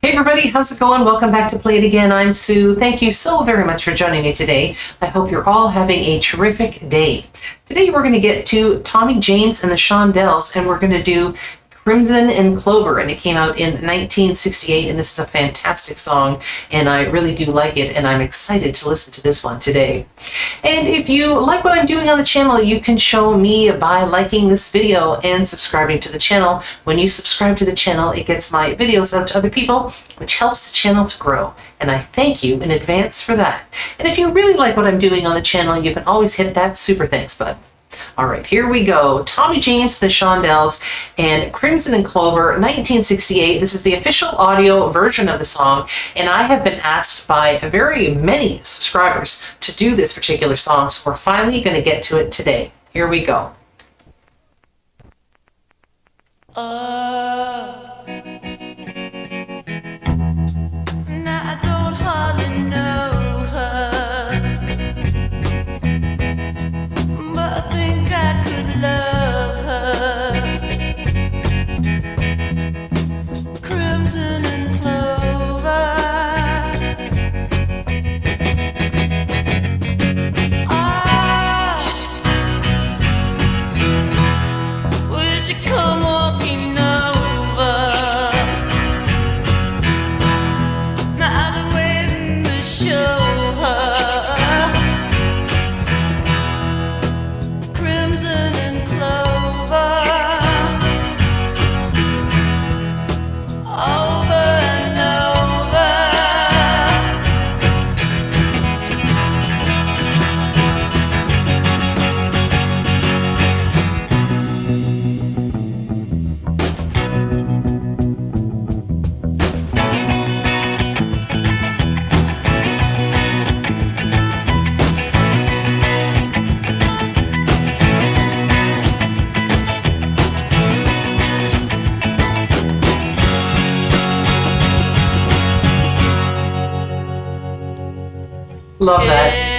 Hey everybody, how's it going? Welcome back to Play It Again. I'm Sue. Thank you so very much for joining me today. I hope you're all having a terrific day. Today we're going to get to Tommy James and the Shondells, and we're going to do Crimson and Clover, and it came out in 1968, and this is a fantastic song, and I really do like it, and I'm excited to listen to this one today. And if you like what I'm doing on the channel, you can show me by liking this video and subscribing to the channel. When you subscribe to the channel, it gets my videos out to other people, which helps the channel to grow, and I thank you in advance for that. And if you really like what I'm doing on the channel, you can always hit that super thanks button. All right, here we go. Tommy James, the Shondells, and Crimson and Clover, 1968. This is the official audio version of the song, and I have been asked by very many subscribers to do this particular song, so we're finally going to get to it today. Here we go. Love that.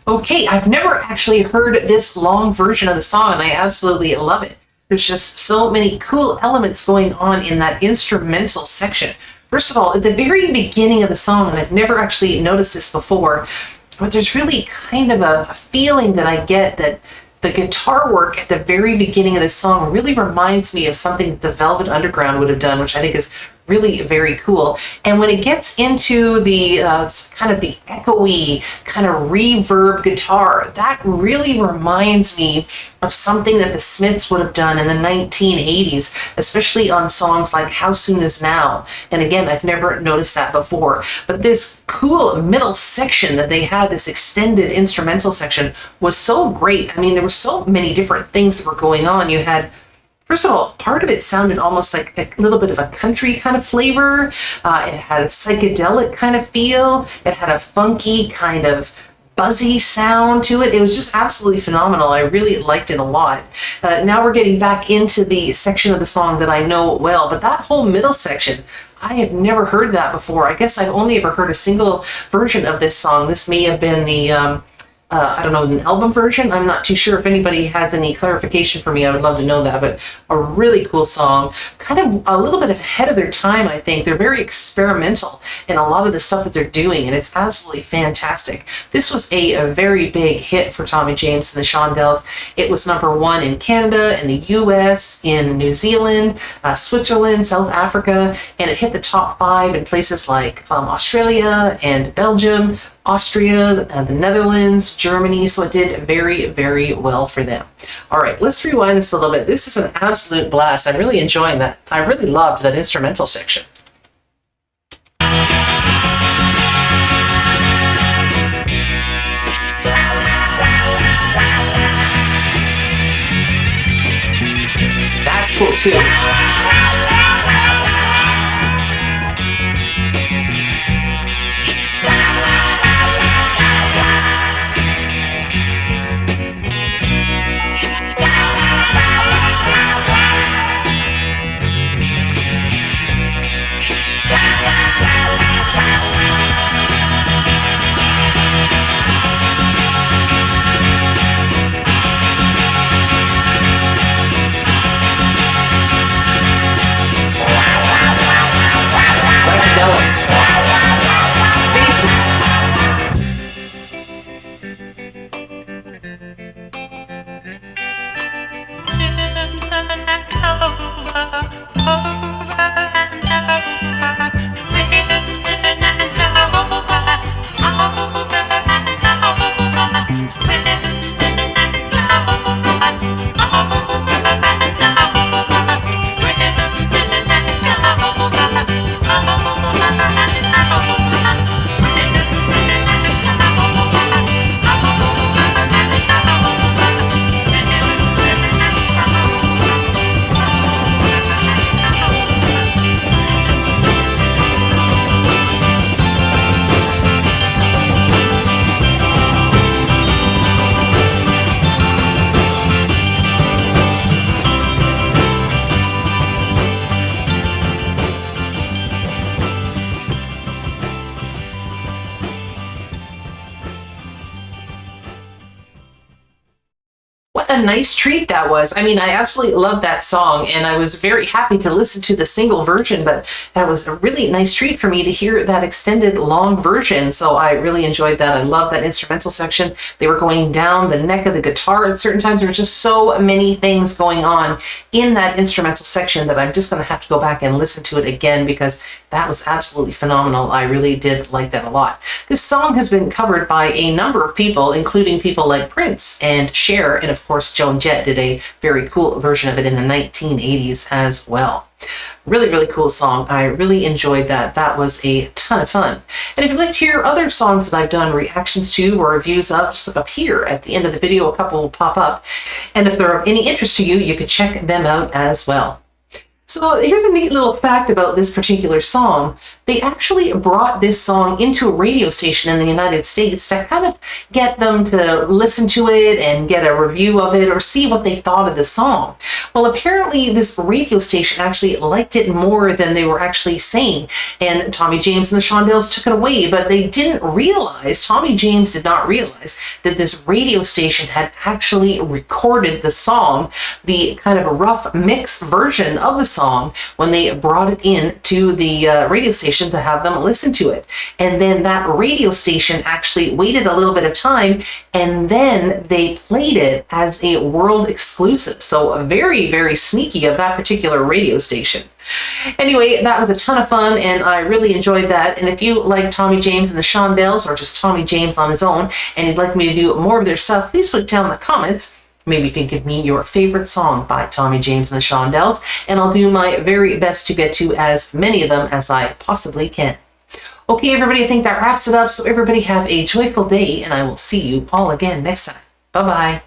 Okay, I've never actually heard this long version of the song, and I absolutely love it. There's just so many cool elements going on in that instrumental section. First of all, at the very beginning of the song, and I've never actually noticed this before, but there's really kind of a feeling that I get that the guitar work at the very beginning of this song really reminds me of something that the Velvet Underground would have done, which I think is really very cool. And when it gets into the kind of the echoey kind of reverb guitar, that really reminds me of something that the Smiths would have done in the 1980s, especially on songs like How Soon Is Now. And again, I've never noticed that before, but this cool middle section that they had, this extended instrumental section, was so great. I mean, there were so many different things that were going on. You had, first of all, part of it sounded almost like a little bit of a country kind of flavor. It had a psychedelic kind of feel. It had a funky kind of buzzy sound to it. It was just absolutely phenomenal. I really liked it a lot. Now we're getting back into the section of the song that I know well, but that whole middle section, I have never heard that before. I guess I've only ever heard a single version of this song. This may have been the I don't know, an album version. I'm not too sure. If anybody has any clarification for me, I would love to know that. But a really cool song, kind of a little bit ahead of their time, I think. They're very experimental in a lot of the stuff that they're doing, and it's absolutely fantastic. This was a very big hit for Tommy James and the Shondells. It was #1 in Canada, in the US, in New Zealand, Switzerland, South Africa, and it hit the top 5 in places like Australia and Belgium, Austria, the Netherlands, Germany, so it did very, very well for them. All right, let's rewind this a little bit. This is an absolute blast. I'm really enjoying that. I really loved that instrumental section. That's cool too. What a nice treat that was. I mean, I absolutely loved that song, and I was very happy to listen to the single version, but that was a really nice treat for me to hear that extended long version. So I really enjoyed that. I loved that instrumental section. They were going down the neck of the guitar at certain times. There were just so many things going on in that instrumental section that I'm just going to have to go back and listen to it again, because that was absolutely phenomenal. I really did like that a lot. This song has been covered by a number of people, including people like Prince and Cher, and of course Joan Jett did a very cool version of it in the 1980s as well. Really, really cool song. I really enjoyed that. That was a ton of fun. And if you'd like to hear other songs that I've done reactions to or reviews of, just look up here at the end of the video. A couple will pop up. And if they're of any interest to you, you could check them out as well. So here's a neat little fact about this particular song. They actually brought this song into a radio station in the United States to kind of get them to listen to it and get a review of it or see what they thought of the song. Well, apparently this radio station actually liked it more than they were actually saying, and Tommy James and the Shondells took it away, but they didn't realize, Tommy James did not realize, that this radio station had actually recorded the song, the kind of rough mix version of the song, when they brought it in to the radio station to have them listen to it. And then that radio station actually waited a little bit of time, and then they played it as a world exclusive. So very, very sneaky of that particular radio station. Anyway, that was a ton of fun, and I really enjoyed that. And if you like Tommy James and the Shondells, or just Tommy James on his own, and you'd like me to do more of their stuff, please put it down in the comments. Maybe you can give me your favorite song by Tommy James and the Shondells, and I'll do my very best to get to as many of them as I possibly can. Okay, everybody, I think that wraps it up. So everybody have a joyful day, and I will see you all again next time. Bye-bye.